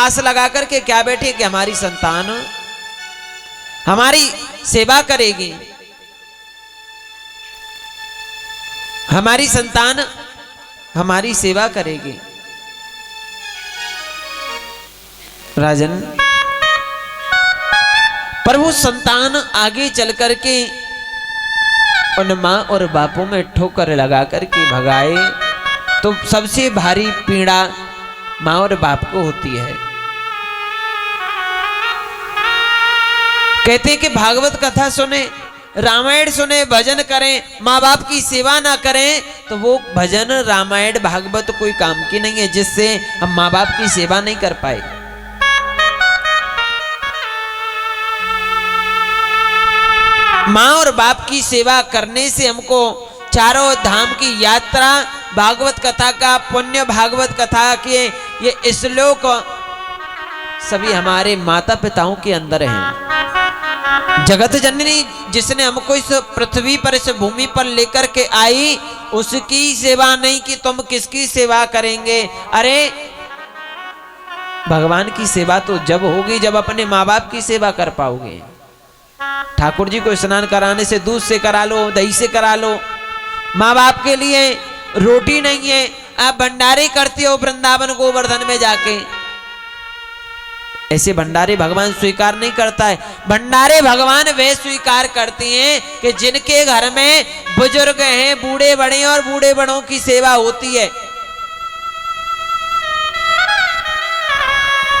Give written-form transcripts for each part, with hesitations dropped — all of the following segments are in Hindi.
आस लगा करके क्या बैठे कि हमारी संतान हमारी सेवा करेगी, हमारी संतान हमारी सेवा करेगी। राजन, पर वो संतान आगे चल करके उन माँ और बापों में ठोकर लगा करके भगाए तो सबसे भारी पीड़ा माँ और बाप को होती है। कहते हैं कि भागवत कथा सुने, रामायण सुने, भजन करें, माँ बाप की सेवा ना करें तो वो भजन रामायण भागवत कोई काम की नहीं है, जिससे हम माँ बाप की सेवा नहीं कर पाए। माँ और बाप की सेवा करने से हमको चारों धाम की यात्रा, भागवत कथा का पुण्य, भागवत कथा के ये श्लोक सभी हमारे माता पिताओं के अंदर हैं। जगत जननी जिसने हमको इस पृथ्वी पर, इस भूमि पर लेकर के आई, उसकी सेवा नहीं कि तुम किसकी सेवा करेंगे। अरे भगवान की सेवा तो जब होगी जब अपने माँ बाप की सेवा कर पाओगे। ठाकुर जी को स्नान कराने से दूध से करा लो, दही से करा लो, माँ बाप के लिए रोटी नहीं है, आप भंडारे करते हो वृंदावन गोवर्धन में जाके। ऐसे भंडारे भगवान स्वीकार नहीं करता है। भंडारे भगवान वे स्वीकार करते हैं कि जिनके घर में बुजुर्ग हैं, बूढ़े बड़े, और बूढ़े बड़ों की सेवा होती है।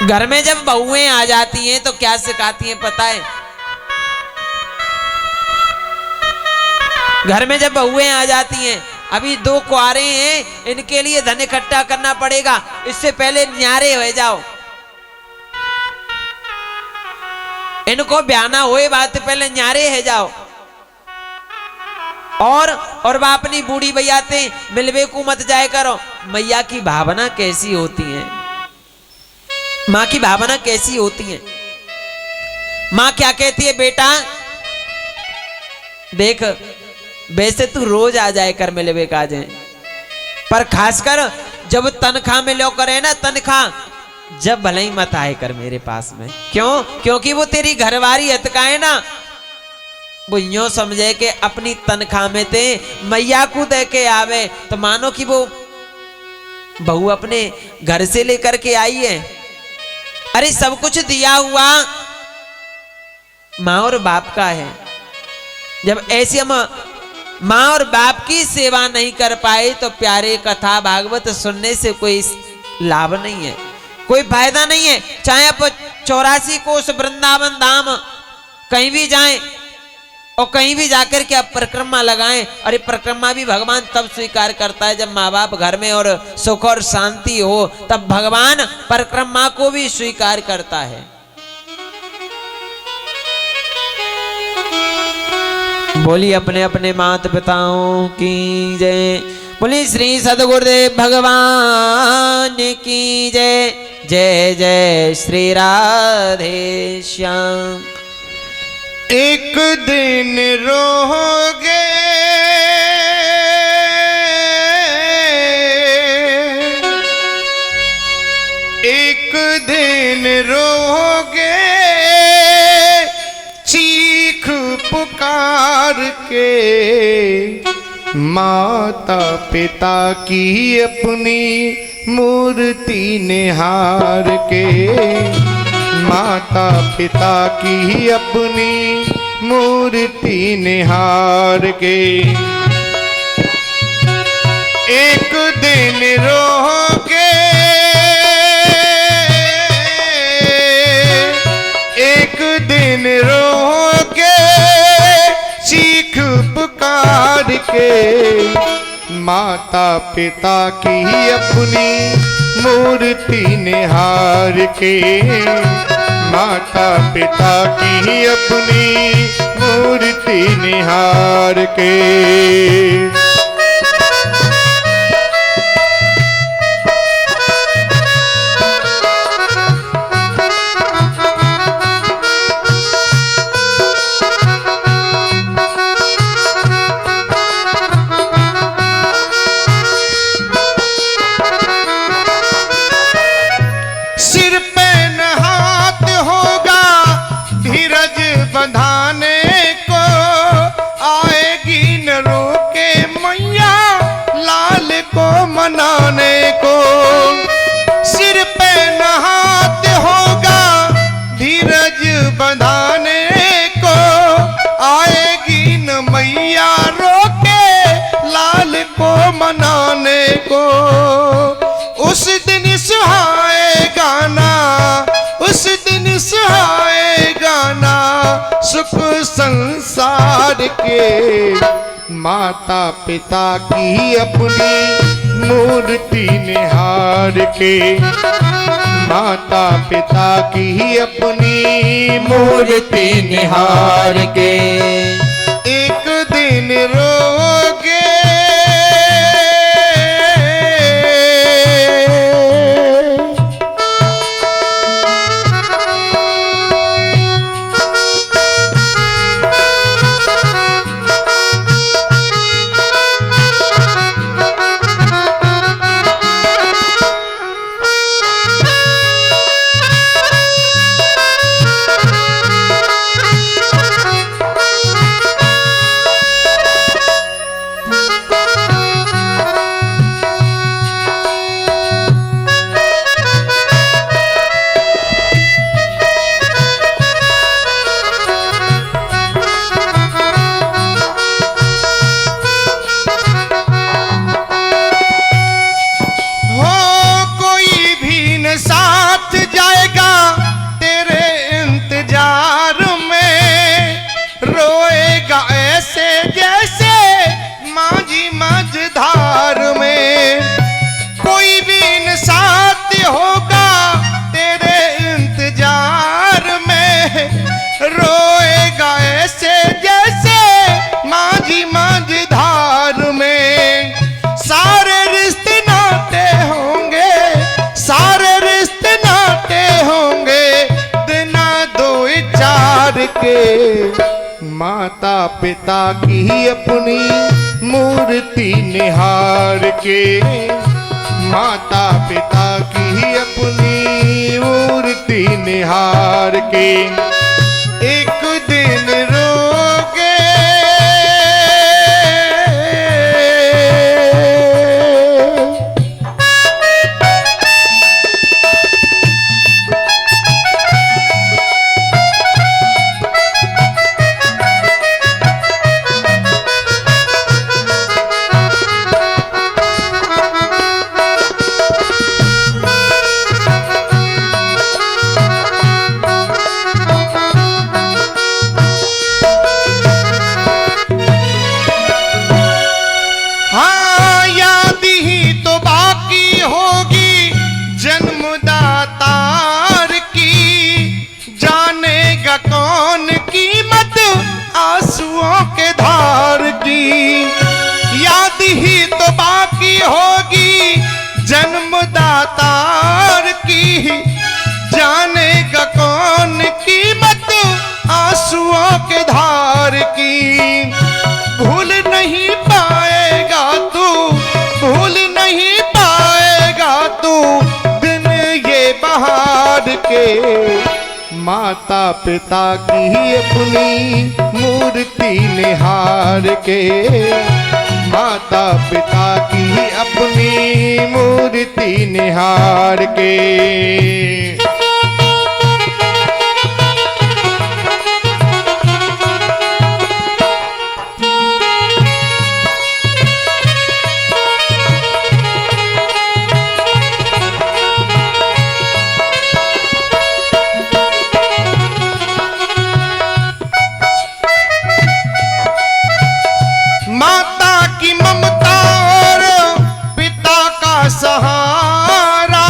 घर में जब बहुएं आ जाती हैं तो क्या सिखाती हैं पता है? घर में जब बहुएं आ जाती हैं, अभी दो कुआरे हैं, इनके लिए धन इकट्ठा करना पड़ेगा, इससे पहले न्यारे हो जाओ, इनको ब्याना होए बात पहले न्यारे है जाओ। और वह अपनी बूढ़ी भैयाते मिलवे को मत जाए करो। मैया की भावना कैसी होती है, माँ की भावना कैसी होती है। माँ क्या कहती है, बेटा देख वैसे तू रोज आ जाए कर मिलवे का जाए, पर खासकर जब तनख्वाह मिलो करे ना, तनख्वाह जब भले ही मत आए कर मेरे पास में। क्यों? क्योंकि वो तेरी घरवारी हतकाए ना, वो यूं समझे कि अपनी तनख्वाह में ते मैया को दे के आवे, तो मानो कि वो बहू अपने घर से लेकर के आई है। अरे सब कुछ दिया हुआ माँ और बाप का है। जब ऐसे हम माँ और बाप की सेवा नहीं कर पाए तो प्यारे कथा भागवत सुनने से कोई लाभ नहीं है, कोई फायदा नहीं है। चाहे आप 84 कोस वृंदावन धाम कहीं भी जाएं और कहीं भी जाकर के आप परिक्रमा लगाएं, अरे परिक्रमा भी भगवान तब स्वीकार करता है जब माँ बाप घर में और सुख और शांति हो, तब भगवान परिक्रमा को भी स्वीकार करता है। बोली अपने अपने माता पिताओं की जय। बोली श्री सद्गुरुदेव भगवान की जय। जय जय श्री राधे श्याम। एक दिन रोगे एक दिन रोगे चीख पुकार के, माता पिता की अपनी मूर्ति निहार के, माता पिता की अपनी मूर्ति निहार के। एक दिन रोगे एक दिन रोगे चीख पुकार के, माता पिता की अपनी मूर्ति निहार के, माता पिता की अपनी मूर्ति निहार के। सिर पे सुख संसार के, माता पिता की अपनी मूर्ति निहार के, माता पिता की अपनी मूर्ति निहार के, एक दिन रोगे के, माता पिता की अपनी मूर्ति निहार के, माता पिता की अपनी मूर्ति निहार के, एक दिन रोगे कौन कीमत आंसुओं के धार की, याद ही तो बाकी होगी जन्मदातार की, जानेगा कौन कीमत आंसुओं के धार की, भूल नहीं पाएगा तू, भूल नहीं पाएगा तू दिन ये बहार के, माता पिता की अपनी मूर्ति निहार के, माता पिता की अपनी मूर्ति निहार के। सहारा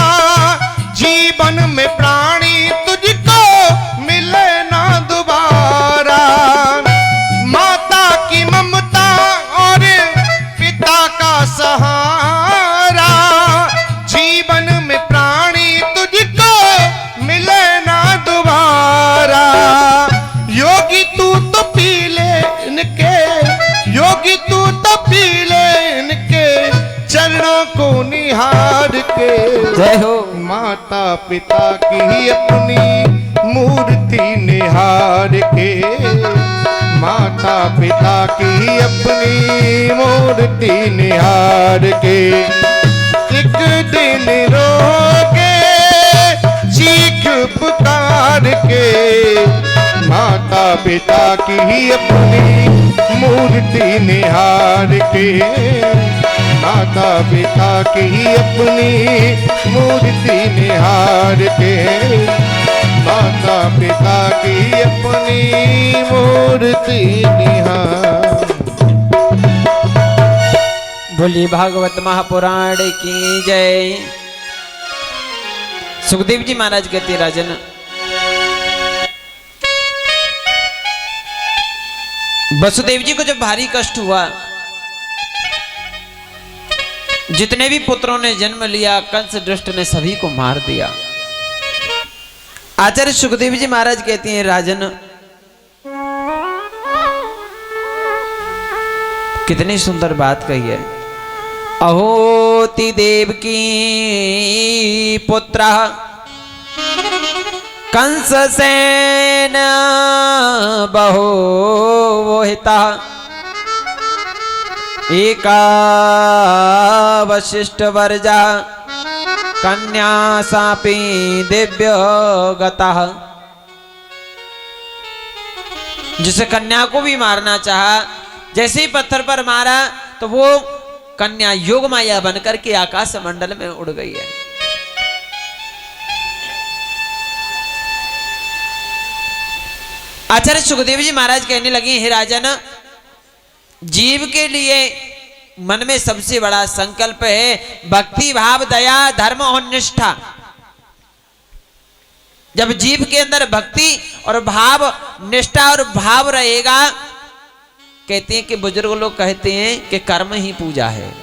जीवन में प्राणी तुझको मिले ना दोबारा, माता की ममता और पिता का सहारा जीवन में प्राणी तुझको मिले ना दोबारा, योगी तू तो पी ले इनके, योगी तू तो पी ले इनके चरणों को निहार के, जय हो। माता पिता की अपनी मूर्ति निहार के, माता पिता की अपनी मूर्ति निहार के, एक दिन रोगे चीख पुकार के, माता पिता की अपनी मूर्ति निहार के, माता पिता की अपनी मूर्ति निहार के, माता पिता की अपनी मूर्ति निहार। बोली भागवत महापुराण की जय। सुखदेव जी महाराज कहते राजन, वसुदेव जी को जब भारी कष्ट हुआ, जितने भी पुत्रों ने जन्म लिया कंस दुष्ट ने सभी को मार दिया। आचार्य सुखदेव जी महाराज कहते हैं राजन, कितनी सुंदर बात कही है। अहोति देव की पुत्र कंस सेन बहुहिता एका वशिष्ठ वर्जा कन्या सापी दिव्य गता। जिसे कन्या को भी मारना चाहा, जैसे ही पत्थर पर मारा तो वो कन्या योग माया बनकर के आकाश मंडल में उड़ गई है। आचार्य सुखदेव जी महाराज कहने लगे, हे राजन, जीव के लिए मन में सबसे बड़ा संकल्प है भक्ति भाव दया धर्म और निष्ठा। जब जीव के अंदर भक्ति और भाव निष्ठा और भाव रहेगा, कहते हैं कि बुजुर्ग लोग कहते हैं कि कर्म ही पूजा है।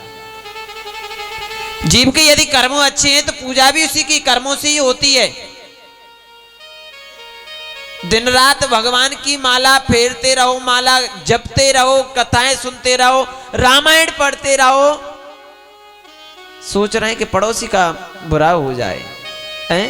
जीव के यदि कर्म अच्छे हैं तो पूजा भी उसी की कर्मों से ही होती है। दिन रात भगवान की माला फेरते रहो, माला जपते रहो, कथाएं सुनते रहो, रामायण पढ़ते रहो। सोच रहे हैं कि पड़ोसी का बुरा हो जाए, हैं?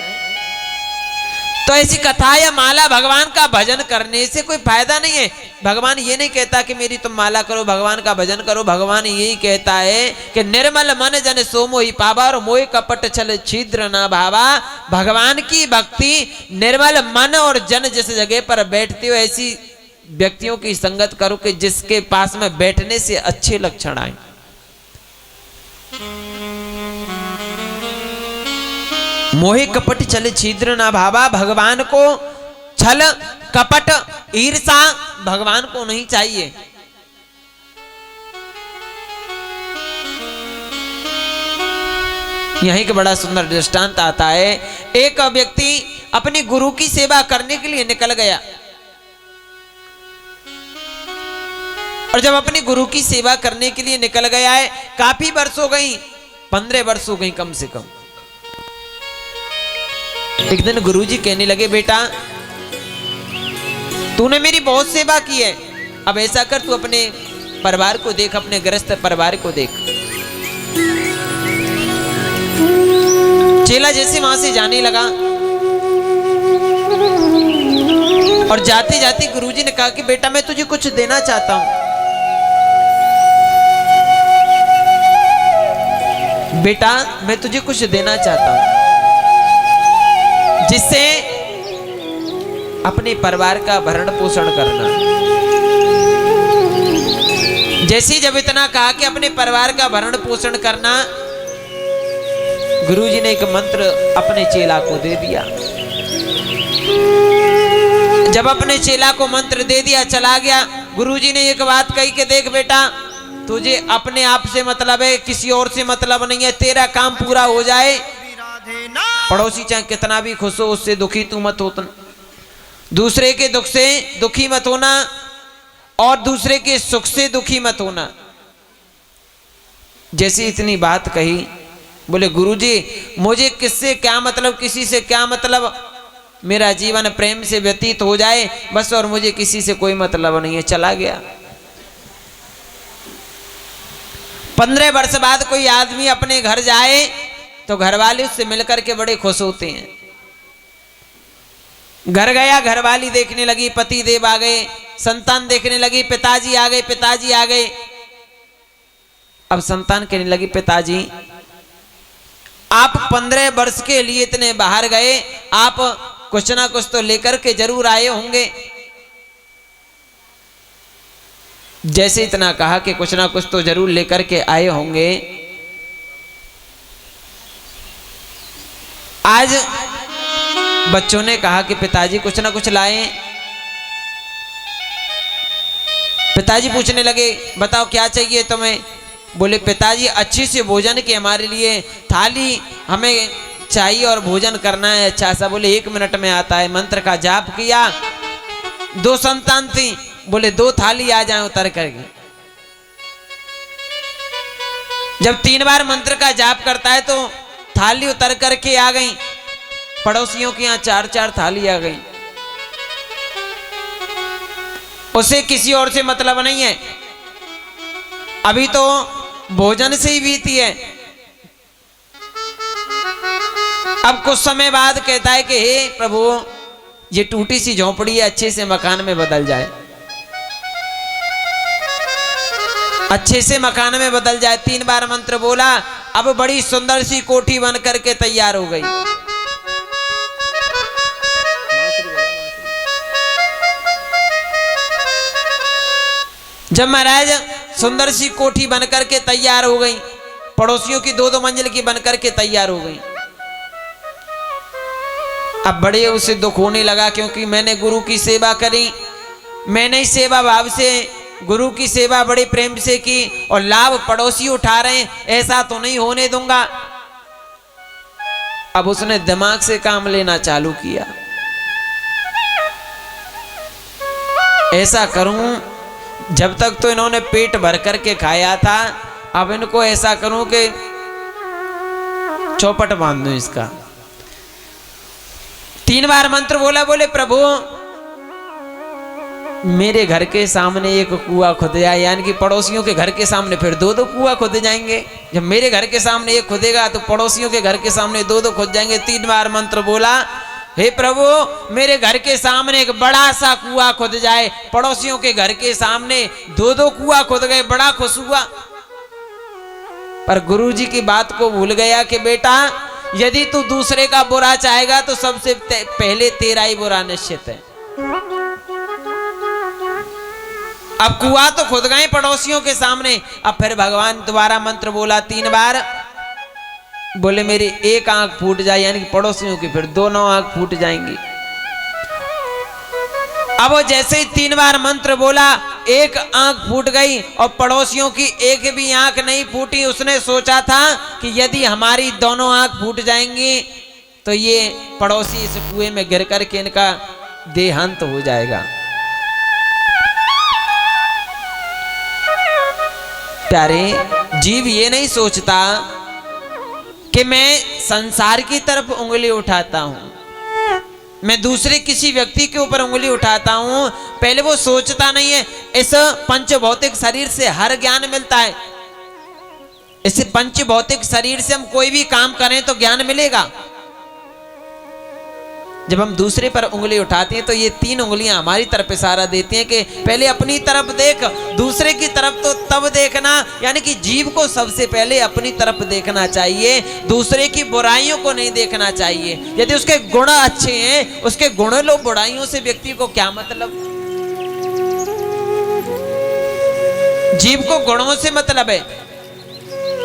तो ऐसी कथा या माला भगवान का भजन करने से कोई फायदा नहीं है। भगवान ये नहीं कहता कि मेरी तुम माला करो, भगवान का भजन करो। भगवान यही कहता है कि निर्मल मन जन सो मोहि पावा और मोहि कपट छल छिद्र ना भावा। भगवान की भक्ति निर्मल मन और जन जिस जगह पर बैठते हो ऐसी व्यक्तियों की संगत करो कि जिसके पास में बैठने से अच्छे लक्षण आए। मोहे कपट छल छिद्र ना भावा। भगवान को छल कपट ईर्षा भगवान को नहीं चाहिए। यहीं का बड़ा सुंदर दृष्टांत आता है। एक व्यक्ति अपने गुरु की सेवा करने के लिए निकल गया और जब अपने गुरु की सेवा करने के लिए निकल गया है, काफी वर्ष हो गई, 15 वर्ष हो गई कम से कम। एक दिन गुरुजी कहने लगे, बेटा तूने मेरी बहुत सेवा की है, अब ऐसा कर तू अपने परिवार को देख, अपने गृहस्थ परिवार को देख। चेला जैसे वहां से जाने लगा और जाते जाते गुरुजी ने कहा कि बेटा मैं तुझे कुछ देना चाहता हूं। बेटा मैं तुझे कुछ देना चाहता हूं जिससे अपने परिवार का भरण पोषण करना। जैसे जब इतना कहा कि अपने परिवार का भरण पोषण करना, गुरुजी ने एक मंत्र अपने चेला को दे दिया। जब अपने चेला को मंत्र दे दिया, चला गया। गुरुजी ने एक बात कही कि देख बेटा, तुझे अपने आप से मतलब है, किसी और से मतलब नहीं है। तेरा काम पूरा हो जाए, पड़ोसी चाहे कितना भी खुश हो उससे दुखी तू मत होना, दूसरे के दुख से दुखी मत होना और दूसरे के सुख से दुखी मत होना। जैसे इतनी बात कही, बोले गुरुजी मुझे किससे क्या मतलब, किसी से क्या मतलब, मेरा जीवन प्रेम से व्यतीत हो जाए बस, और मुझे किसी से कोई मतलब नहीं है। चला गया। 15 वर्ष बाद कोई आदमी अपने घर जाए तो घर वाले उससे मिलकर के बड़े खुश होते हैं। घर गया, घरवाली देखने लगी, पति देव आ गए, संतान देखने लगी, पिताजी आ गए, पिताजी आ गए। अब संतान कहने लगी, पिताजी आप 15 वर्ष के लिए इतने बाहर गए, आप कुछ ना कुछ तो लेकर के जरूर आए होंगे। जैसे इतना कहा कि कुछ ना कुछ तो जरूर लेकर के आए होंगे, आज बच्चों ने कहा कि पिताजी कुछ ना कुछ लाए। पिताजी पूछने लगे बताओ क्या चाहिए तुम्हें। बोले पिताजी अच्छी से भोजन की हमारे लिए थाली हमें चाहिए और भोजन करना है अच्छा सा। बोले 1 मिनट में आता है। मंत्र का जाप किया, 2 संतान थी। बोले 2 थाली आ जाए उतर करके। जब 3 बार मंत्र का जाप करता है तो थाली उतर करके आ गई। पड़ोसियों के यहाँ 4-4 थाली आ गई। उसे किसी और से मतलब नहीं है, अभी तो भोजन से ही बीती है। अब कुछ समय बाद कहता है कि हे प्रभु ये टूटी सी झोंपड़ी है, अच्छे से मकान में बदल जाए, अच्छे से मकान में बदल जाए। 3 बार मंत्र बोला, अब बड़ी सुंदर सी कोठी बन करके तैयार हो गई। जब महाराज सुंदर सी कोठी बन करके तैयार हो गई, पड़ोसियों की 2-2 मंजिल की बन करके तैयार हो गई। अब बड़े उसे दुख होने लगा, क्योंकि मैंने गुरु की सेवा करी, मैंने सेवा भाव से गुरु की सेवा बड़े प्रेम से की और लाभ पड़ोसी उठा रहे हैं, ऐसा तो नहीं होने दूंगा। अब उसने दिमाग से काम लेना चालू किया, ऐसा करूं जब तक तो इन्होंने पेट भर करके खाया था, अब इनको ऐसा करूं कि चौपट बांध दूं इसका। 3 बार मंत्र बोला। बोले प्रभु मेरे घर के सामने एक कुआं खुदेगा, यानी कि पड़ोसियों के घर के सामने फिर 2-2 कुआं खुद जाएंगे। जब मेरे घर के सामने एक खुदेगा तो पड़ोसियों के घर के सामने 2-2 खुद जाएंगे। 3 बार मंत्र बोला, हे प्रभु मेरे घर के सामने एक बड़ा सा कुआं खुद जाए। पड़ोसियों के घर के सामने 2-2 कुआं खुद गए, बड़ा खुश हुआ। पर गुरुजी की बात को भूल गया कि बेटा यदि तू दूसरे का बुरा चाहेगा तो सबसे पहले तेरा ही बुरा निश्चित है। अब कुआं तो खुद गए पड़ोसियों के सामने। अब फिर भगवान दोबारा मंत्र बोला 3 बार। बोले मेरी एक आंख फूट जाए, यानी कि पड़ोसियों की फिर दोनों आंख फूट जाएंगी। अब वो जैसे ही 3 बार मंत्र बोला, एक आंख फूट गई और पड़ोसियों की एक भी आंख नहीं फूटी। उसने सोचा था कि यदि हमारी दोनों आंख फूट जाएंगी तो ये पड़ोसी इस कुएं में गिर करके इनका देहांत हो जाएगा। प्यारे जीव ये नहीं सोचता कि मैं संसार की तरफ उंगली उठाता हूं, मैं दूसरे किसी व्यक्ति के ऊपर उंगली उठाता हूं। पहले वो सोचता नहीं है इस पंच भौतिक शरीर से हर ज्ञान मिलता है, इस पंच भौतिक शरीर से हम कोई भी काम करें तो ज्ञान मिलेगा। जब हम दूसरे पर उंगली उठाते हैं तो ये 3 उंगलियां हमारी तरफ इशारा देती हैं कि पहले अपनी तरफ देख, दूसरे की तरफ तो तब देखना। यानी कि जीव को सबसे पहले अपनी तरफ देखना चाहिए, दूसरे की बुराइयों को नहीं देखना चाहिए। यदि उसके गुण अच्छे हैं, उसके गुण लो, बुराइयों से व्यक्ति को क्या मतलब। जीव को गुणों से मतलब है।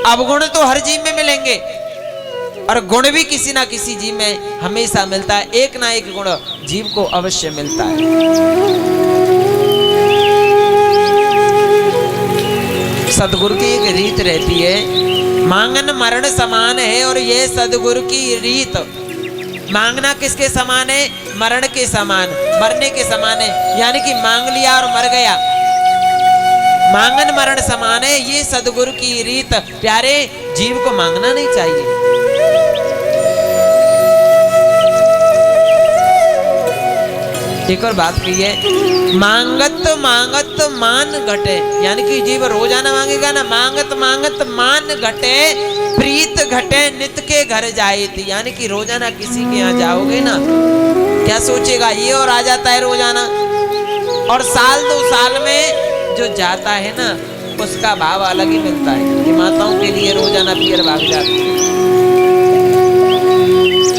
अवगुण तो हर जीव में मिलेंगे और गुण भी किसी ना किसी जीव में हमेशा मिलता है। एक ना एक गुण जीव को अवश्य मिलता है। सदगुरु की एक रीत रहती है, मांगन मरण समान है। और ये सदगुरु की रीत, मांगना किसके समान है? मरण के समान, मरने के समान है। यानी कि मांग लिया और मर गया, मांगन मरण समान है। ये सदगुरु की रीत। प्यारे जीव को मांगना नहीं चाहिए। एक और बात कही है, मांगत मांगत मान घटे। यानी कि जीव रोजाना मांगेगा ना, मांगत मांगत मान घटे, प्रीत घटे नित के घर जाए थी। यानी कि रोजाना किसी के यहाँ जाओगे ना, क्या सोचेगा ये और आ जाता है रोजाना। और साल 2 साल में जो जाता है ना, उसका भाव अलग ही मिलता है। ये माताओं के लिए रोजाना पियर भाग जाती है।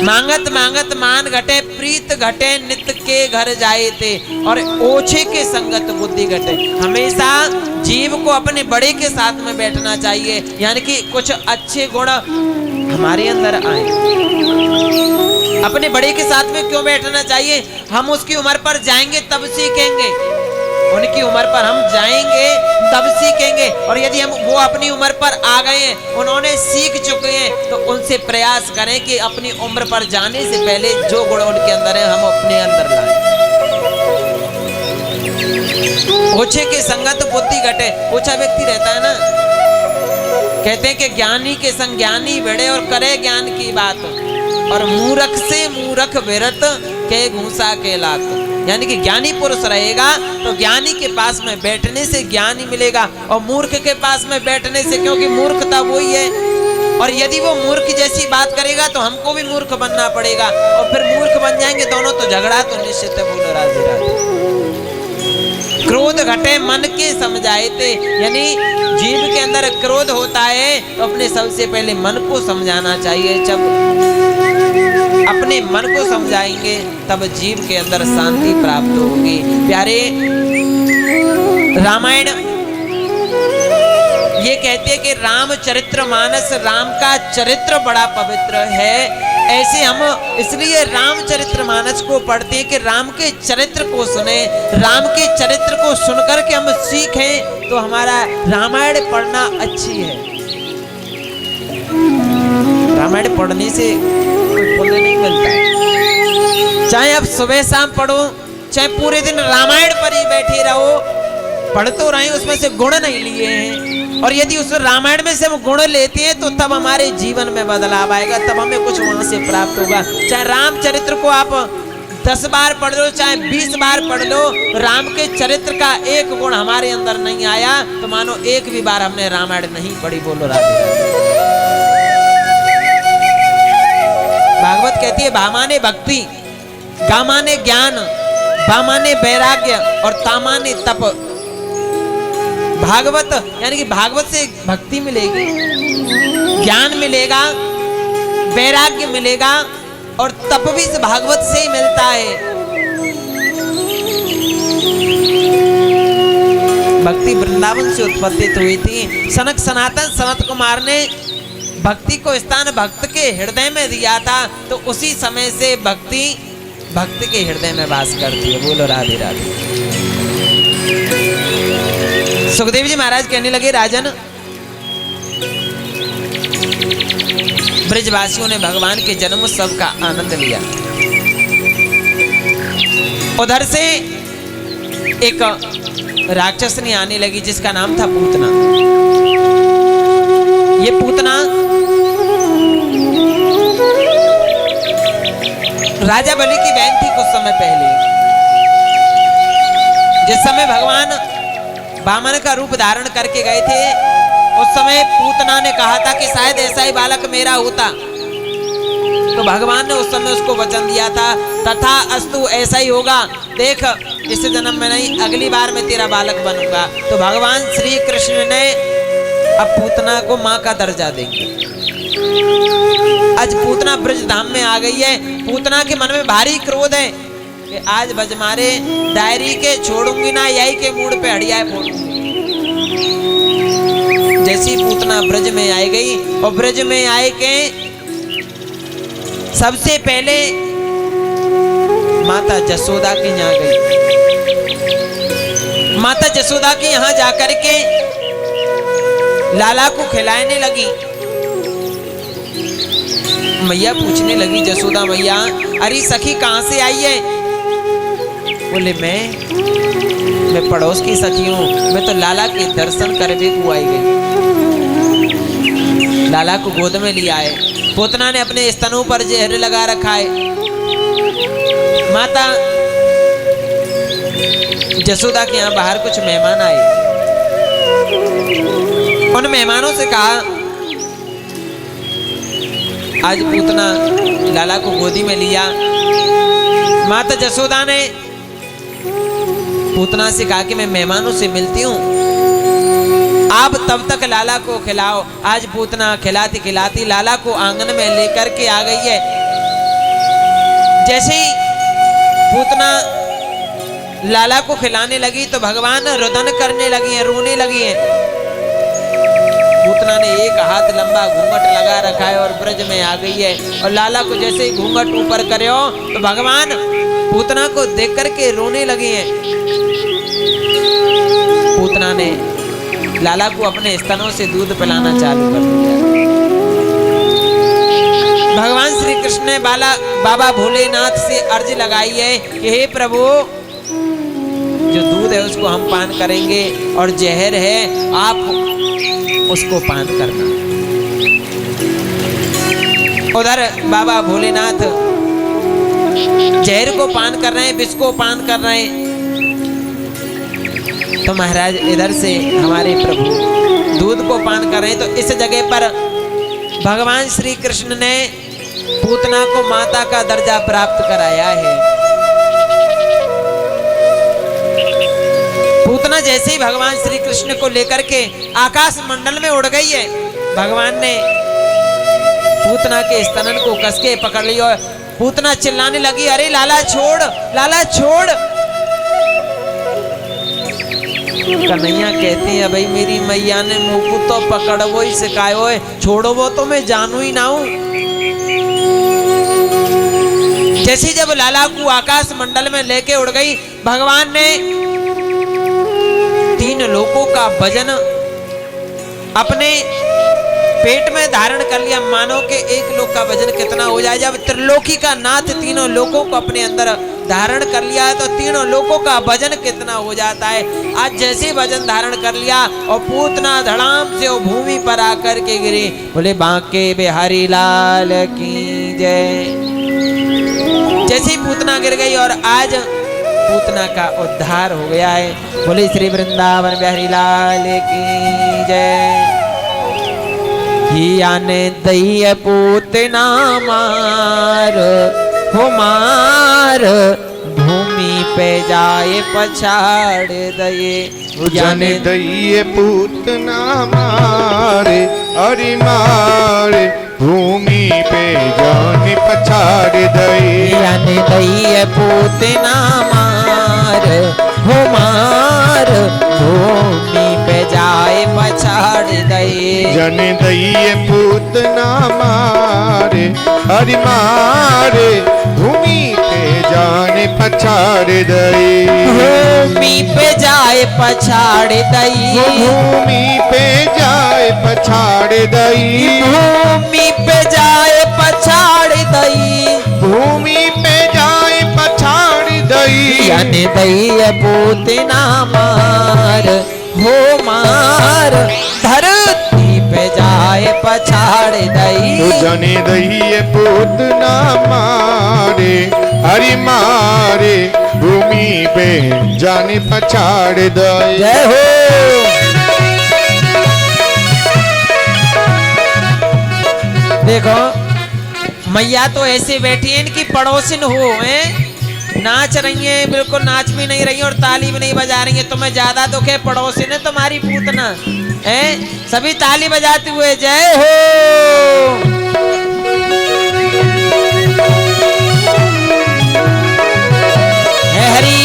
मांगत मांगत मान घटे, प्रीत घटे नित के घर जाए थे। और ओछे के संगत बुद्धि घटे। हमेशा जीव को अपने बड़े के साथ में बैठना चाहिए। यानी कि कुछ अच्छे गुण हमारे अंदर आए। अपने बड़े के साथ में क्यों बैठना चाहिए? हम उसकी उम्र पर जाएंगे तब सीखेंगे। उनकी उम्र पर हम जाएंगे तब सीखेंगे। और यदि हम वो अपनी उम्र पर आ गए हैं, उन्होंने सीख चुके हैं, तो उनसे प्रयास करें कि अपनी उम्र पर जाने से पहले जो गुण उनके अंदर है हम अपने अंदर लाएं। ओछे के संगत बुद्धि घटे। ओछा व्यक्ति रहता है ना, कहते हैं कि ज्ञानी के संग ज्ञानी भिड़े और करे ज्ञान की बात, और मूर्ख से मूर्ख विरत के घूसा के लात। यानी कि ज्ञानी पुरुष रहेगा तो ज्ञानी के पास में बैठने से ज्ञान ही मिलेगा, और मूर्ख के पास में बैठने से, क्योंकि मूर्खता वही है। और यदि वो मूर्ख जैसी बात करेगा तो हमको भी मूर्ख बनना पड़ेगा, और फिर मूर्ख बन जाएंगे दोनों, तो झगड़ा तो निश्चित है। बोलो राधे राधे। क्रोध घटे मन के समझाए थे। यानी जीव के अंदर क्रोध होता है तो अपने सबसे पहले मन को समझाना चाहिए। जब अपने मन को समझाएंगे तब जीव के अंदर शांति प्राप्त होगी। प्यारे, रामायण ये कहते हैं कि रामचरितमानस, राम का चरित्र बड़ा पवित्र है। ऐसे हम इसलिए रामचरितमानस को पढ़ते हैं कि राम के चरित्र को सुने, राम के चरित्र को सुनकर के हम सीखें, तो हमारा रामायण पढ़ना अच्छी है। रामायण पढ़ने से कोई पुण्य नहीं मिलता। चाहे आप सुबह शाम पढ़ो, चाहे पूरे दिन रामायण पर ही बैठे रहो, पढ़ तो रहे, उसमें से गुण नहीं लिए हैं। और यदि उस रामायण में से हम गुण लेते हैं तो तब हमारे जीवन में बदलाव आएगा, तब हमें कुछ वहां से प्राप्त होगा। चाहे रामचरित्र को आप 10 बार पढ़ लो, चाहे 20 बार पढ़ लो, राम के चरित्र का एक गुण हमारे अंदर नहीं आया तो मानो एक भी बार हमने रामायण नहीं पढ़ी। बोलो राधे राधे। भागवत कहती है भा माने भक्ति, गा माने ज्ञान, बा माने वैराग्य, और ता माने तप। भागवत यानी कि भागवत से भक्ति मिलेगी, ज्ञान मिलेगा, वैराग्य मिलेगा, और तप भी इस भागवत से ही मिलता है। भक्ति वृंदावन से उत्पत्ति हुई थी। सनक सनातन सनत कुमार ने भक्ति को स्थान भक्त के हृदय में दिया था, तो उसी समय से भक्ति भक्त के हृदय में वास करती है। बोलो राधे राधे। सुखदेव जी महाराज कहने लगे, राजन, ब्रजवासियों ने भगवान के जन्म उत्सव का आनंद लिया। उधर से एक राक्षसनी आने लगी जिसका नाम था पूतना। ये पूतना राजा बलि की बहन थी कुछ समय पहले। जिस समय भगवान वामन का रूप धारण करके गए थे, उस समय पूतना ने कहा था कि शायद ऐसा ही बालक मेरा होता, तो भगवान ने उस समय उसको वचन दिया था, तथा अस्तु, ऐसा ही होगा, देख इस जन्म में नहीं अगली बार मैं तेरा बालक बनूंगा। तो भगवान श्री कृष्ण ने अब पूतना को मां का दर्जा देंगे। आज पूतना ब्रज धाम में आ गई है। पूतना के मन में भारी क्रोध है कि आज बजमारे डायरी के छोड़ूंगी ना, यही के मूड पे हड़िया फोड़ूंगी। जैसी पूतना ब्रज में आई गई, और ब्रज में आए के सबसे पहले माता जसोदा के यहाँ गई। माता जसोदा के यहाँ जाकर के लाला को खिलाने लगी। मैया पूछने लगी, जसोदा मैया, अरे सखी कहाँ से आई है? बोले मैं पड़ोस की सखी हूँ, मैं तो लाला के दर्शन करने को आई गई। लाला को गोद में लिया है। पूतना ने अपने स्तनों पर जहर लगा रखा है। माता जसोदा के यहाँ बाहर कुछ मेहमान आए। उन मेहमानों से कहा, आज पूतना लाला को गोदी में लिया। माता जसोदा ने पूतना से कहा कि मैं मेहमानों से मिलती हूँ, आप तब तक लाला को खिलाओ। आज पूतना खिलाती खिलाती लाला को आंगन में लेकर के आ गई है। जैसे ही पूतना लाला को खिलाने लगी तो भगवान रुदन करने लगी हैं, रोने लगी हैं। पूतना ने एक हाथ लंबा घूंघट लगा रखा है और ब्रज में आ गई है, और लाला को जैसे ही घूंघट ऊपर करे हो तो भगवान पूतना को देख करके रोने लगे हैं। पूतना ने लाला को अपने स्तनों से दूध पिलाना चालू कर दिया। भगवान श्री कृष्ण ने बाबा भोलेनाथ से अर्ज लगाई है कि हे प्रभु, जो दूध है उसको हम पान करेंगे और जहर है आप उसको पान करना। उधर बाबा भोलेनाथ जहर को पान कर रहे हैं, विष को पान कर रहे हैं, तो महाराज इधर से हमारे प्रभु दूध को पान कर रहे हैं। तो इस जगह पर भगवान श्री कृष्ण ने पूतना को माता का दर्जा प्राप्त कराया है। पूतना जैसे ही भगवान श्री कृष्ण को लेकर के आकाश मंडल में उड़ गई है, भगवान ने पूतना के स्तनन को कसके पकड़ लिया और पूतना चिल्लाने लगी, अरे लाला छोड़, लाला छोड़। कन्हैया कहती है, भाई मेरी मैया ने मुंह को तो पकड़ो ही सिखायो है, छोड़ो वो तो मैं जानू ही ना हूं। जैसे जब लाला को आकाश मंडल में लेके उड़ गई, भगवान ने 3 लोकों का वजन अपने पेट में धारण कर लिया। मानो के एक लोक का वजन कितना हो जाए। जब त्रिलोकी का नाथ तीनों लोकों को अपने अंदर धारण कर लिया है तो तीनों लोकों का वजन कितना हो जाता है। आज जैसे वजन धारण कर लिया और पूतना धड़ाम से वो भूमि पर आकर के गिरी। बोले बांके बिहारी लाल की जय। जैसे ही पूतना गिर गई और आज पूतना का उद्धार हो गया है। बोले श्री वृंदावन बिहारी लाल की जय। आने दैय पूतना मार हो मार, भूमि पे जाए पछाड़ दये। जाने दैय पूतना मारे, अरे मारे भूमि पे जाने पछाड़ दये। जाने दैय पूतना मार हो मार, भूमि पे जाए पछाड़ दये। जाने दैय पूतना मारे, अरे मारे भूमि पे जाने पछाड़ दये। भूमि पे जाए पछाड़ दये। भूमि पे जाए पछाड़ दये। भूमि पे जाए पछाड़ दई। भूमि पे जाए पछाड़ दई। यानी दैय पूतना मार हो मार, धरती पे जाए पछाड़ दई। जाने दैय पूतना मारे, हरि मारे भूमि पे जाने पछाड़ दई। जय हो। देखो मैया तो ऐसे बैठी है, इनकी पड़ोसिन हो हैं, नाच रही हैं, बिल्कुल नाच भी नहीं रही और ताली भी नहीं बजा रही हैं। तुम्हें ज्यादा दुख है, पड़ोसिन है तुम्हारी पूतना है, सभी ताली बजाते हुए जय हो। हरी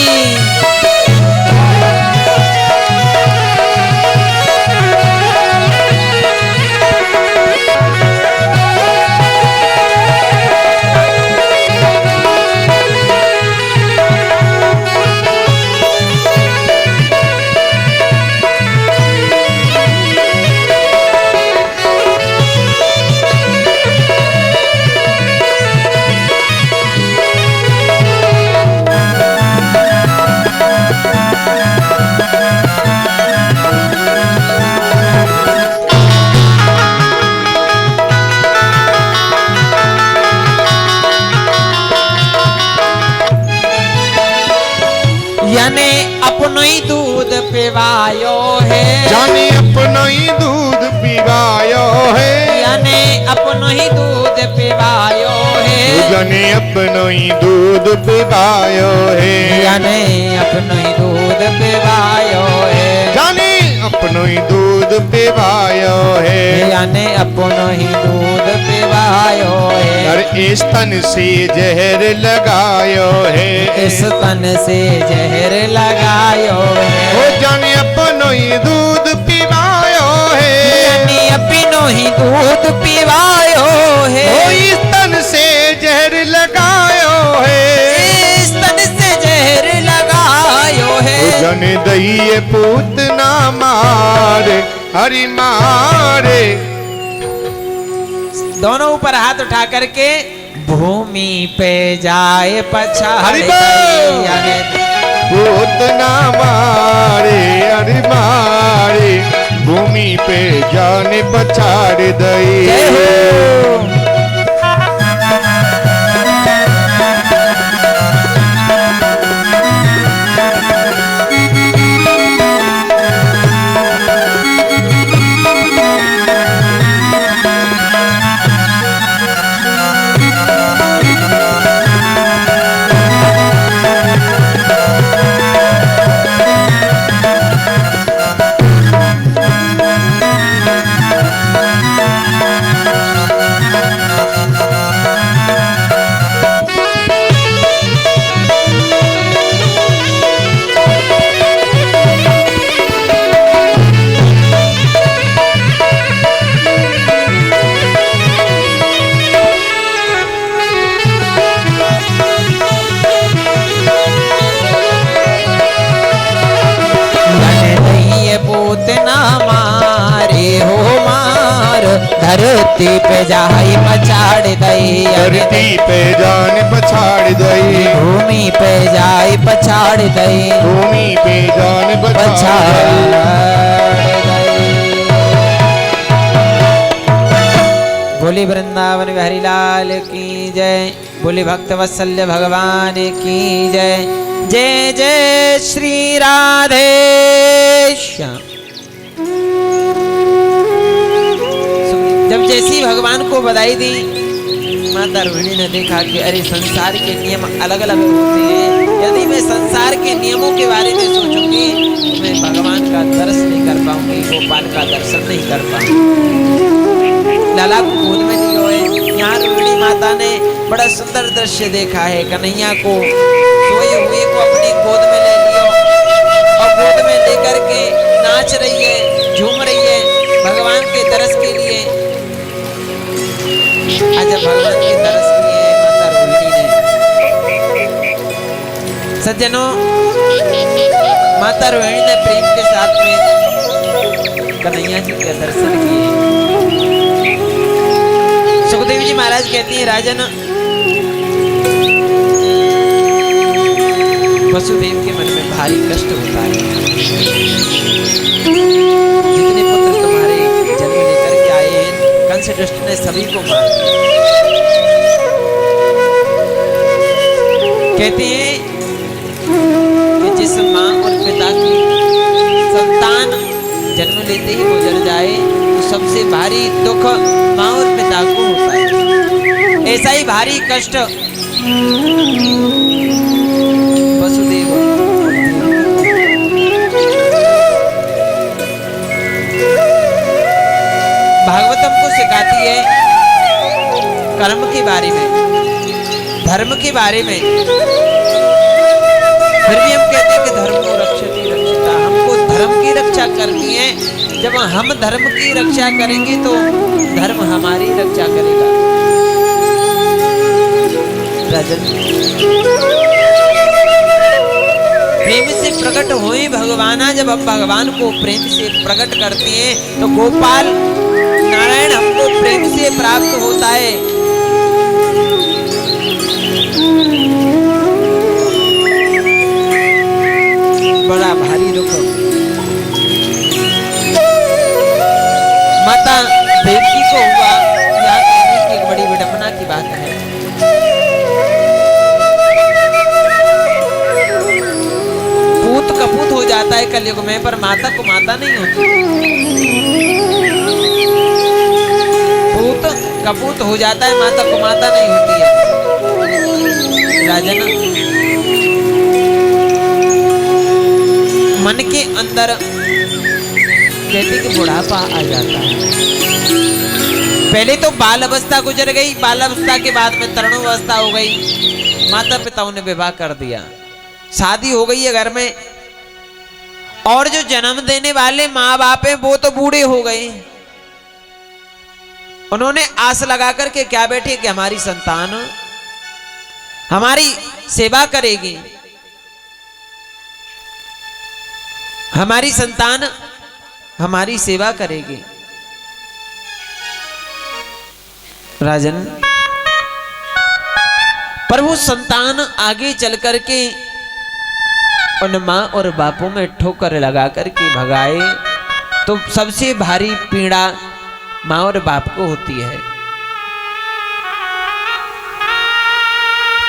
जाने अपनो ही दूध पिवायो है। जाने अपनो ही दूध पिवायो है। जाने अपनो ही दूध पिवायो है। जाने अपनो ही दूध पिवायो है। जाने अपनो ही दूध पिवायो है। जाने अपनो ही दूध पिवायो है। जाने अपनो ही दूध पिवायो है। और इस तन से जहर लगायो है। इस तन से जहर लगायो है। ओ जाने अपनो ही दूध पिवायो है। जाने अपनो ही दूध पिवायो है। ओ इस तन से जहर लगायो है। इस तन से जहर लगायो है। ओ जाने दइए पूतना मारे हरि मारे। दोनों ऊपर हाथ उठा करके भूमि पे जाए पछाड़ पूतना मारे हरि मारे, भूमि पे जाने पछाड़ दई। धरती पे जाई पछाड़ दई, धरती पे जान पछाड़ दई। भूमि पे जाई पछाड़ दई, भूमि पे जान पछाड़ दई। बोली वृंदावन बिहारी लाल की जय, बोली भक्त वत्सल्य भगवान की जय। जय जय श्री राधे श्याम। जब जैसी भगवान को बधाई दी, माता रोहिणी ने देखा कि अरे संसार के नियम अलग अलग होते हैं। यदि मैं संसार के नियमों के बारे में सोचूंगी तो मैं भगवान का दर्शन नहीं कर पाऊंगी, गोपाल का दर्शन नहीं कर पाऊंगी। लाला को गोद में लियो है। यहाँ रोहिणी माता ने बड़ा सुंदर दृश्य देखा है। कन्हैया को सोए हुए को अपनी गोद में ले लियो और गोद में लेकर के नाच रही है, झूम रही है भगवान के दर्श के लिए। आज भगवान के दर्श किए माता रोहिणी ने। सज्जनों, माता रोहिणी ने प्रेम के साथ में कन्हैया जी के दर्शन किए। सुखदेव जी महाराज कहती हैं, राजन वसुदेव के मन में भारी कष्ट होता है। जितने पुत्र तुम्हारे जन्म लेकर के आए हैं, कंस दुष्ट ने सभी को मार दिया। कहते हैं कि जिस माँ और पिता की संतान जन्म लेते ही गुजर जाए तो सबसे भारी दुख माँ और पिता को होता है। ऐसा ही भारी कष्ट वसुदेव भागवतम को सिखाती है कर्म के बारे में, धर्म के बारे में। फिर भी हम कहते हैं कि धर्म को रक्षति रक्षिता, हमको धर्म की रक्षा करनी है। जब हम धर्म की रक्षा करेंगे तो धर्म हमारी रक्षा करेगा। राजन, प्रेम से प्रकट हुए भगवान। जब हम भगवान को प्रेम से प्रकट करते हैं तो गोपाल नारायण हमको प्रेम से प्राप्त होता है। बड़ा भारी दुख माता देवकी को हुआ, यह कहने की एक बड़ी विडंबना की बात है। पूत कपूत हो जाता है कलयुग में, पर माता को माता नहीं होती। पूत कपूत हो जाता है, माता को माता नहीं होती है। राजन, मन के अंदर कहते कि बुढ़ापा आ जाता है। पहले तो बाल अवस्था गुजर गई, बाल अवस्था के बाद में तरुणावस्था हो गई। माता पिताओं ने विवाह कर दिया, शादी हो गई है घर में, और जो जन्म देने वाले माँ बाप हैं वो तो बूढ़े हो गए। उन्होंने आस लगा करके क्या बैठे कि हमारी संतान हमारी सेवा करेगी। हमारी संतान हमारी सेवा करेगी। राजन, पर वो संतान आगे चल करके उन माँ और बापों में ठोकर लगा करके भगाए तो सबसे भारी पीड़ा माँ और बाप को होती है।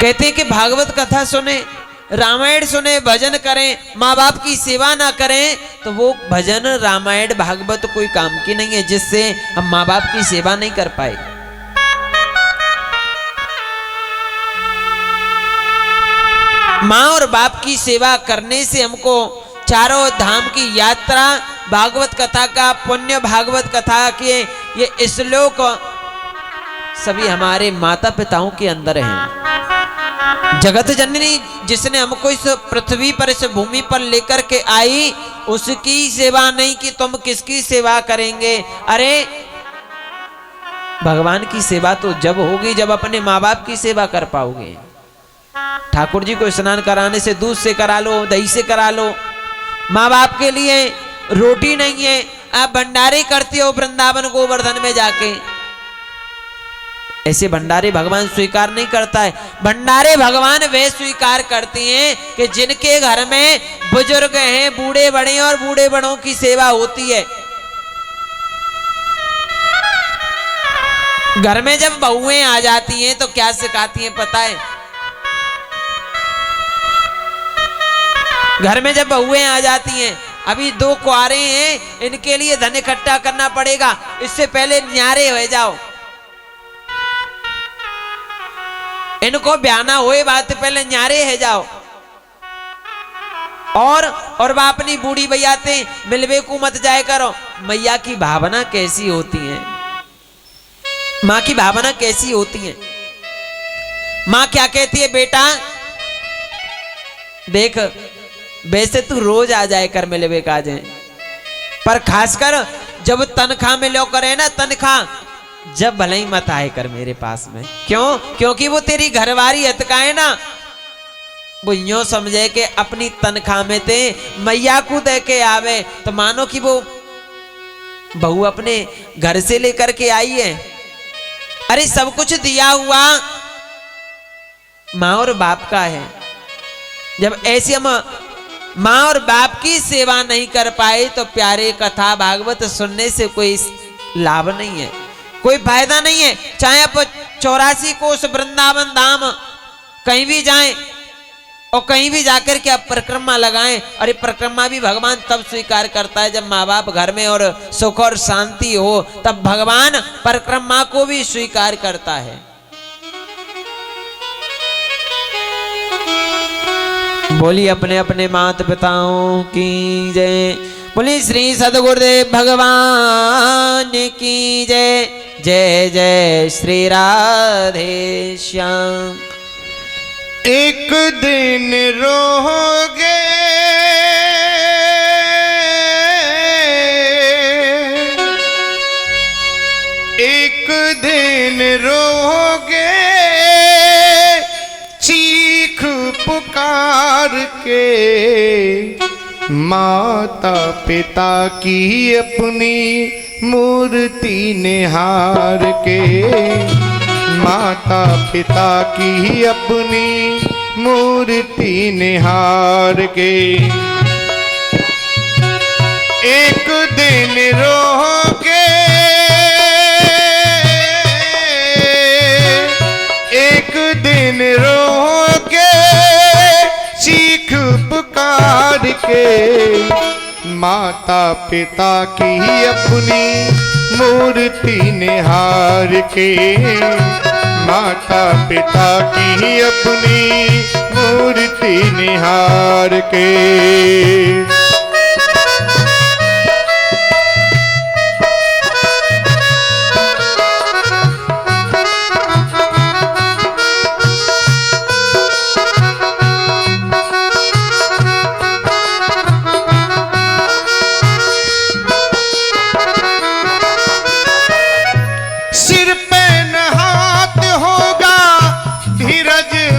कहते हैं कि भागवत कथा सुने, रामायण सुने, भजन करें, माँ बाप की सेवा ना करें तो वो भजन रामायण भागवत कोई काम की नहीं है, जिससे हम माँ बाप की सेवा नहीं कर पाए। माँ और बाप की सेवा करने से हमको चारों धाम की यात्रा, भागवत कथा का पुण्य, भागवत कथा के ये श्लोक सभी हमारे माता पिताओं के अंदर हैं। जगत जननी जिसने हमको इस पृथ्वी पर, इस भूमि पर लेकर के आई, उसकी सेवा नहीं की तुम किसकी सेवा करेंगे? अरे भगवान की सेवा तो जब होगी जब अपने माँ बाप की सेवा कर पाओगे। ठाकुर जी को स्नान कराने से दूध से करा लो, दही से करा लो। माँ बाप के लिए रोटी नहीं है, आप भंडारे करते हो वृंदावन गोवर्धन में जाके। ऐसे भंडारे भगवान स्वीकार नहीं करता है। भंडारे भगवान वे स्वीकार करते हैं कि जिनके घर में बुजुर्ग हैं, बूढ़े बड़े, और बूढ़े बड़ों की सेवा होती है। घर में जब बहुएं आ जाती हैं तो क्या सिखाती हैं पता है? घर में जब बहुएं आ जाती हैं, अभी दो कुआरे हैं, इनके लिए धन इकट्ठा करना पड़ेगा, इससे पहले न्यारे हो जाओ। इनको ब्याना होए बात पहले न्यारे है जाओ। और वह अपनी बूढ़ी भैयाते मिलवे को मत जाए करो। मैया की भावना कैसी होती है, माँ की भावना कैसी होती है? माँ क्या कहती है? बेटा देख, वैसे तू रोज आ जाए कर मिलवे काजे, पर खासकर जब तनख्वाह मिलो करे ना, तनख्वाह जब भले ही मत आए कर मेरे पास में। क्यों? क्योंकि वो तेरी घरवारी हतका है ना, वो यूं समझे कि अपनी तनख्वाह में ते मैया को दे के आवे, तो मानो कि वो बहू अपने घर से लेकर के आई है। अरे सब कुछ दिया हुआ माँ और बाप का है। जब ऐसे हम माँ और बाप की सेवा नहीं कर पाए तो प्यारे कथा भागवत सुनने से कोई लाभ नहीं है, कोई फायदा नहीं है। चाहे आप 84 कोस वृंदावन धाम कहीं भी जाएं और कहीं भी जाकर के आप परिक्रमा लगाएं, अरे परिक्रमा भी भगवान तब स्वीकार करता है जब माँ बाप घर में और सुख और शांति हो, तब भगवान परिक्रमा को भी स्वीकार करता है। बोली अपने अपने माता पिताओं की जय। बोली श्री सदगुरुदेव भगवान की जय। जय जय श्री राधे श्याम। एक दिन रोगे एक दिन रोगे चीख पुकार के, माता पिता की अपनी मूर्ति निहार के, माता पिता की अपनी मूर्ति निहार के। एक दिन रोगे एक दिन रोगे चीख पुकार के, माता पिता की अपनी मूर्ति निहार के, माता पिता की अपनी मूर्ति निहार के।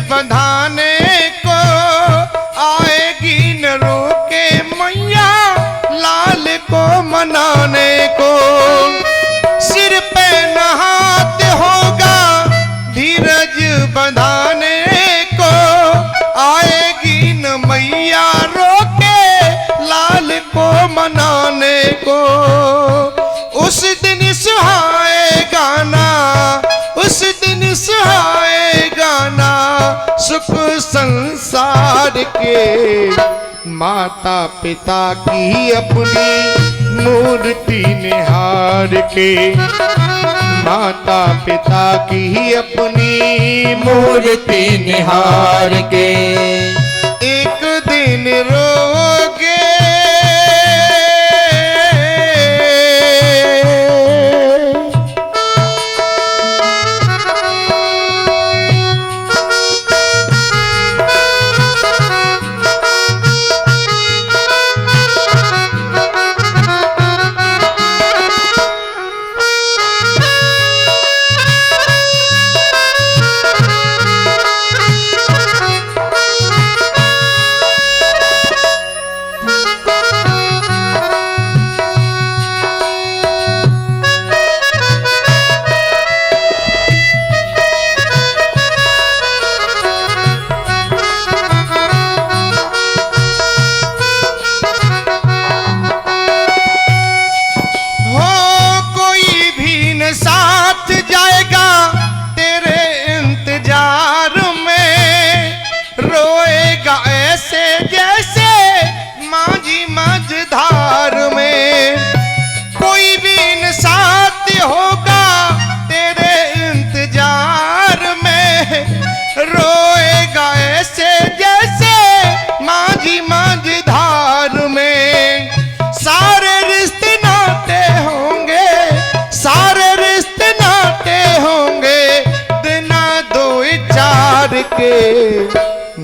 बंधाने को आएगी न रोक मैया रोके लाल को मनाने को। उस दिन सुहाएगा ना, उस दिन सुहाएगा ना सुख संसार के। माता पिता की अपनी मूर्ति निहार के, माता पिता की अपनी मूर्ति निहार के। एक दिन रोगे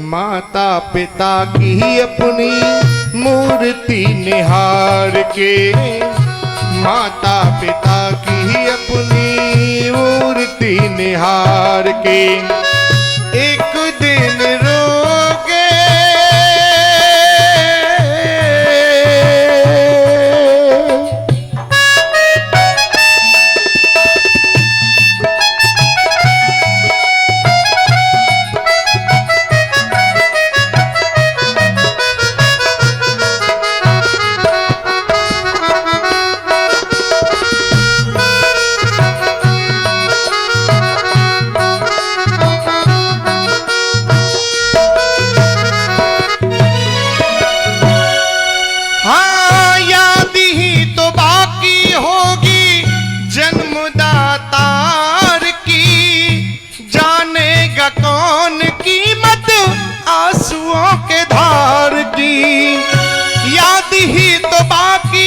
माता पिता की अपनी मूर्ति निहार के, माता पिता की अपनी मूर्ति निहार के। एक दिन रोगे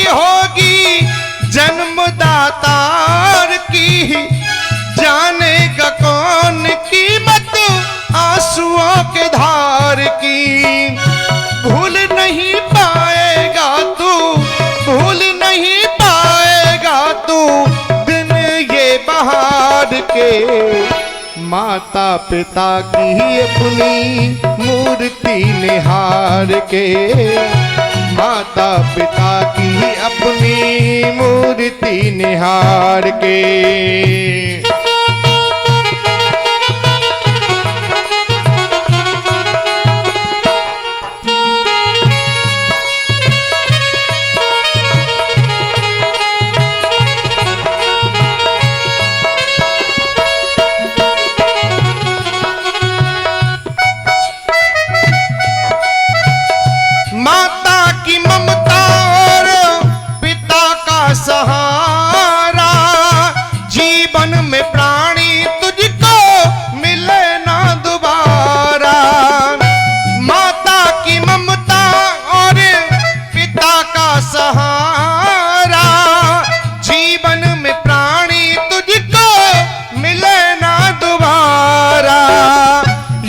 होगी जन्मदातार की, जानेगा कौन कीमत आंसुओं के धार की। भूल नहीं पाएगा तू, भूल नहीं पाएगा तू दिन ये बहार के। माता पिता की अपनी मूर्ति निहार के, माता पिता की अपनी मूर्ति निहार के। सहारा जीवन में प्राणी तुझको मिले ना दोबारा। माता की ममता और पिता का सहारा, जीवन में प्राणी तुझको मिले ना दोबारा।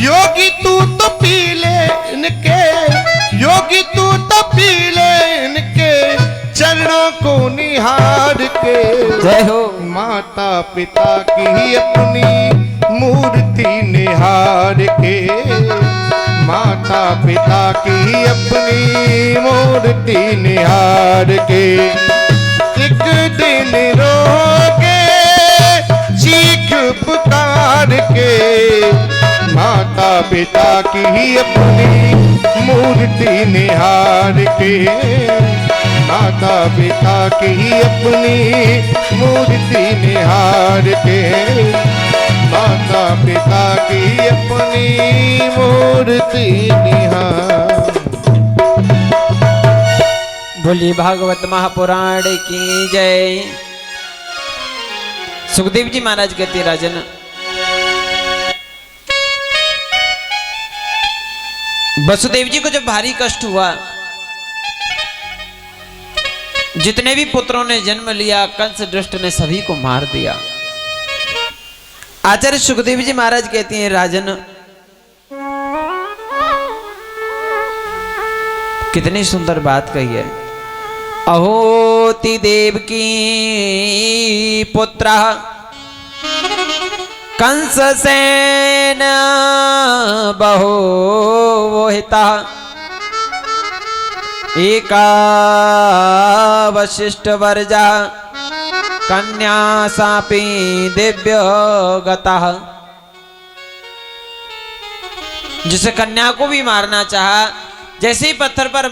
योगी तू तो पी ले इनके, योगी तू तो पी ले इनके चरणों को निहार के। जय हो। माता पिता की अपनी मूर्ति निहार के, माता पिता की अपनी मूर्ति निहार के। एक दिन रोके चीख पुकार के, माता पिता की अपनी मूर्ति के माता पिता की अपनी मूर्ति निहार के माता पिता की अपनी मूर्ति निहार। बोली भागवत महापुराण की जय। सुखदेव जी महाराज कहते हैं, राजन वसुदेव जी को जब भारी कष्ट हुआ, जितने भी पुत्रों ने जन्म लिया कंस दुष्ट ने सभी को मार दिया। आचार्य सुखदेव जी महाराज कहती हैं, राजन कितनी सुंदर बात कही है। अहोति देव की पुत्र कंस सेन बहुहिता एका वशिष्ठ वर्जा कन्या सापी दिव्य गता। जिसे कन्या को भी मारना चाहा, जैसे ही पत्थर पर